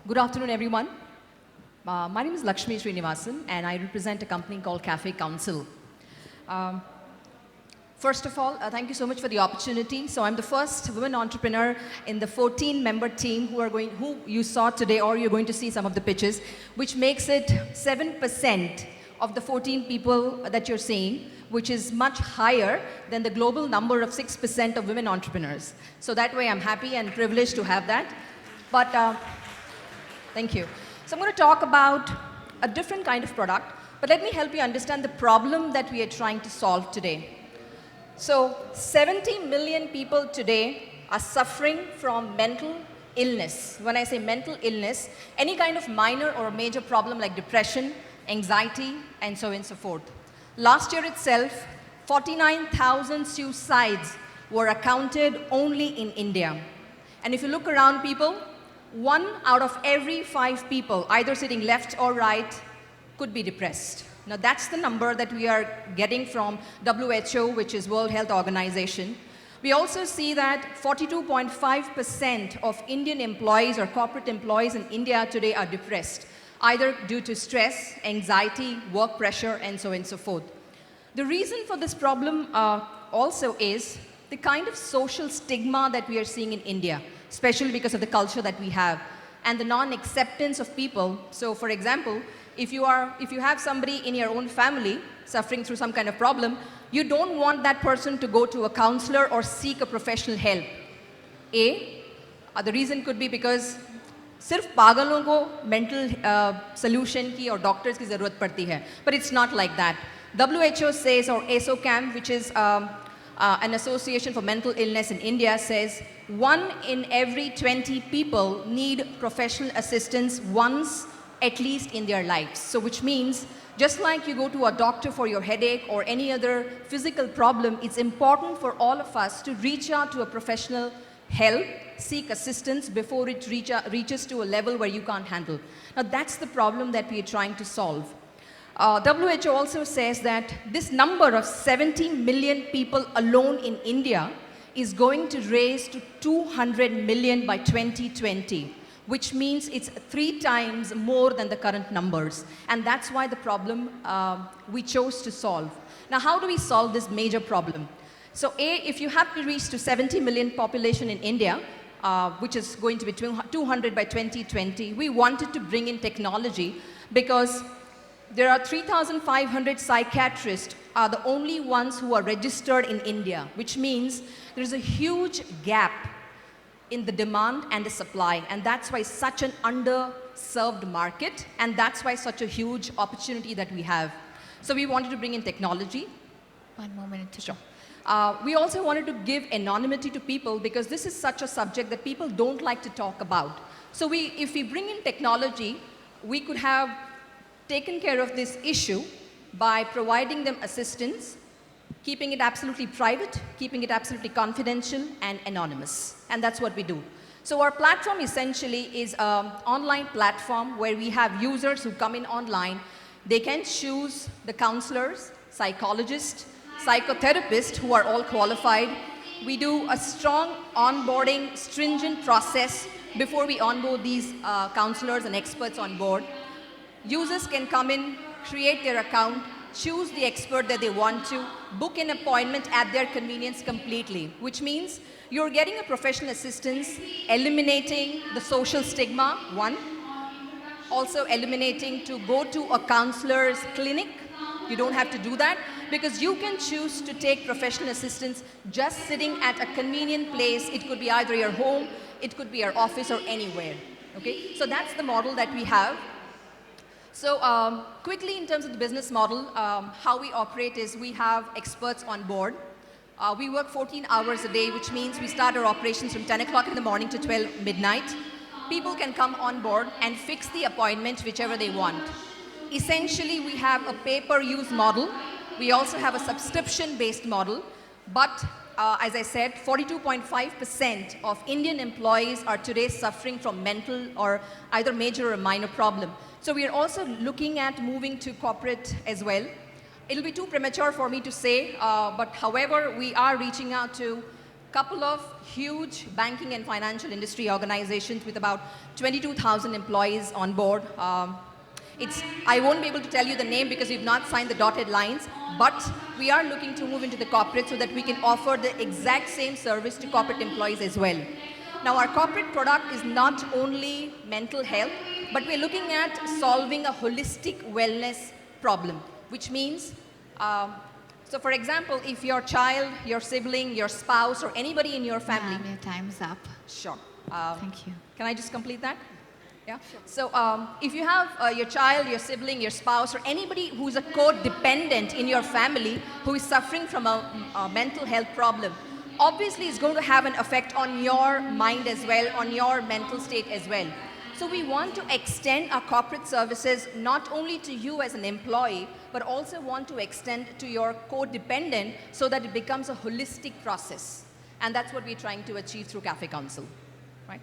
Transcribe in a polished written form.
Good afternoon, everyone. My name is Lakshmi Srinivasan, and I represent a company called Café Counsel. First of all, thank you so much for the opportunity. So I'm the first woman entrepreneur in the 14-member team who you saw today, or you're going to see some of the pitches, which makes it 7% of the 14 people that you're seeing, which is much higher than the global number of 6% of women entrepreneurs. So that way I'm happy and privileged to have that. But thank you. So I'm going to talk about a different kind of product, but let me help you understand the problem that we are trying to solve today. So 70 million people today are suffering from mental illness. When I say mental illness, any kind of minor or major problem like depression, anxiety, and so on and so forth. Last year itself, 49,000 suicides were accounted only in India. And if you look around people, 1 out of every 5 people, either sitting left or right, could be depressed. Now that's the number that we are getting from WHO, which is World Health Organization. We also see that 42.5% of Indian employees or corporate employees in India today are depressed, either due to stress, anxiety, work pressure, and so on and so forth. The reason for this problem also is the kind of social stigma that we are seeing in India, especially because of the culture that we have, and the non-acceptance of people. So for example, if you have somebody in your own family suffering through some kind of problem, you don't want that person to go to a counselor or seek a professional help. The reason could be because सिर्फ पागलों को mental solution की और doctors की ज़रूरत पड़ती है. But it's not like that. WHO says, or ASOCAM, which is an association for mental illness in India, says 1 in every 20 people need professional assistance once at least in their lives. So which means, just like you go to a doctor for your headache or any other physical problem, it's important for all of us to reach out to a professional help, seek assistance before it reaches to a level where you can't handle. Now that's the problem that we are trying to solve. WHO also says that this number of 70 million people alone in India is going to raise to 200 million by 2020, which means it's 3 times more than the current numbers. And that's why the problem we chose to solve. Now, how do we solve this major problem? So if you have to reach to 70 million population in India, which is going to be 200 by 2020, we wanted to bring in technology because there are 3,500 psychiatrists are the only ones who are registered in India, which means there's a huge gap in the demand and the supply, and that's why such an underserved market, and that's why such a huge opportunity that we have. So we wanted to bring in technology. One more minute. Sure. We also wanted to give anonymity to people because this is such a subject that people don't like to talk about. So if we bring in technology, we could have taken care of this issue by providing them assistance, keeping it absolutely private, keeping it absolutely confidential and anonymous. And that's what we do. So our platform essentially is an online platform where we have users who come in online. They can choose the counselors, psychologists, psychotherapists who are all qualified. We do a strong onboarding, stringent process before we onboard these counselors and experts on board. Users can come in, create their account, choose the expert that they want to, book an appointment at their convenience completely, which means you're getting a professional assistance, eliminating the social stigma, 1. Also eliminating to go to a counselor's clinic. You don't have to do that because you can choose to take professional assistance just sitting at a convenient place. It could be either your home, it could be your office or anywhere. Okay? So that's the model that we have. So quickly in terms of the business model, how we operate is we have experts on board. We work 14 hours a day, which means we start our operations from 10 o'clock in the morning to 12 midnight. People can come on board and fix the appointment whichever they want. Essentially, we have a pay-per-use model. We also have a subscription-based model. But as I said, 42.5% of Indian employees are today suffering from mental or either major or minor problem. So we are also looking at moving to corporate as well. It'll be too premature for me to say, but however, we are reaching out to couple of huge banking and financial industry organizations with about 22,000 employees on board. I won't be able to tell you the name because we've not signed the dotted lines, but we are looking to move into the corporate so that we can offer the exact same service to corporate employees as well. Now, our corporate product is not only mental health, but we're looking at solving a holistic wellness problem, which means, so for example, if your child, your sibling, your spouse, or anybody in your family... Ma'am, your time's up. Sure. Thank you. Can I just complete that? Yeah. Sure. So if you have your child, your sibling, your spouse, or anybody who's a codependent in your family who is suffering from a mental health problem, obviously it's going to have an effect on your mind as well, on your mental state as well. So we want to extend our corporate services not only to you as an employee, but also want to extend to your codependent so that it becomes a holistic process. And that's what we're trying to achieve through Café Counsel, right?